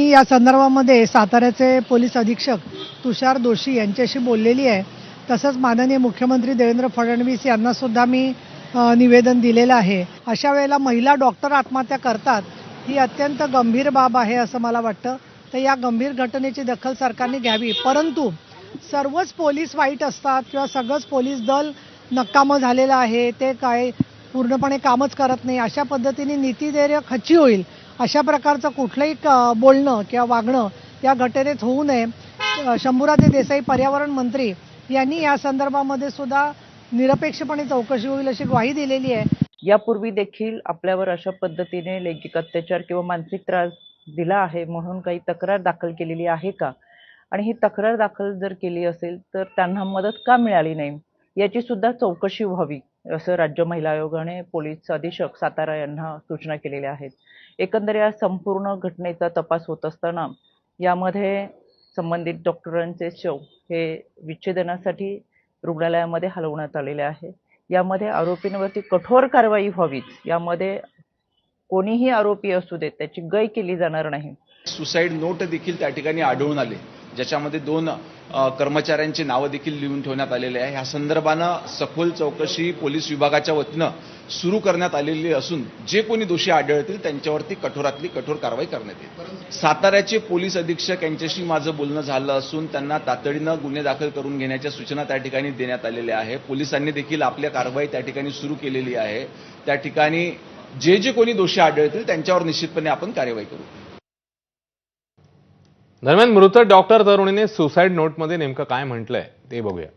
या संदर्भामध्ये साताऱ्याचे पोलीस अधीक्षक तुषार दोशी यांच्याशी बोललेली आहे। तसंच माननीय मुख्यमंत्री देवेंद्र फडणवीस यांना सुद्धा मी निवेदन दिलेलं आहे। अशा वेळेला महिला डॉक्टर आत्महत्या करतात ही अत्यंत गंभीर बाब आहे असं मला वाटतं। तर या गंभीर घटनेची दखल सरकारने घ्यावी, परंतु सर्वच पोलीस वाईट असतात किंवा सगळंच पोलीस दल नकामं झालेलं आहे, ते काय पूर्णपणे कामच करत नाही, अशा पद्धतीने नीतिधैर्य खच्ची होईल अशा प्रकारचं कुठलंही बोलणं किंवा वागणं या घटनेत होऊ नये। शंभूराजे देसाई पर्यावरण मंत्री यांनी या संदर्भामध्ये सुद्धा निरपेक्षपणे चौकशी होईल अशी ग्वाही दिलेली आहे। यापूर्वी देखील आपल्यावर अशा पद्धतीने लैंगिक अत्याचार किंवा मानसिक त्रास दिला आहे म्हणून काही तक्रार दाखल केलेली आहे का, आणि ही तक्रार दाखल जर केली असेल तर त्यांना मदत का मिळाली नाही याची सुद्धा चौकशी व्हावी असं राज्य महिला आयोगाने पोलीस अधीक्षक सातारा यांना सूचना केलेल्या आहेत। एकंदर या संपूर्ण घटनेचा तपास होत असताना यामध्ये संबंधित डॉक्टरांचे शव हे विच्छेदनासाठी रुग्णालयामध्ये हलवण्यात आलेले आहे। यामध्ये आरोपींवरती कठोर कारवाई व्हावी, यामध्ये कोणीही आरोपी असू देत त्याची गय केली जाणार नाही। सुसाईड नोट देखील त्या ठिकाणी आढळून आले, ज्याच्यामध्ये 2 कर्मचाऱ्यांची नावं देखील लिहून ठेवण्यात आलेले आहे। या संदर्भानं सखोल चौकशी पोलीस विभागाच्या वतीनं सुरू करण्यात आलेली असून जे कोणी दोषी आढळतील त्यांच्यावरती कठोरातली कठोर कारवाई करण्यात येईल। साताऱ्याचे पोलीस अधीक्षक यांच्याशी माझं बोलणं झालं असून त्यांना तातडीनं गुन्हे दाखल करून घेण्याच्या सूचना त्या ठिकाणी देण्यात आलेल्या आहे। पोलिसांनी देखील आपल्या कारवाई त्या ठिकाणी सुरू केलेली आहे। त्या ठिकाणी जे कोणी दोषी आढळतील त्यांच्यावर निश्चितपणे आपण कार्यवाही करू। दरम्यान मृत डॉक्टर तरुणीने सुसाईड नोटमध्ये नेमकं काय म्हटलंय ते बघूया।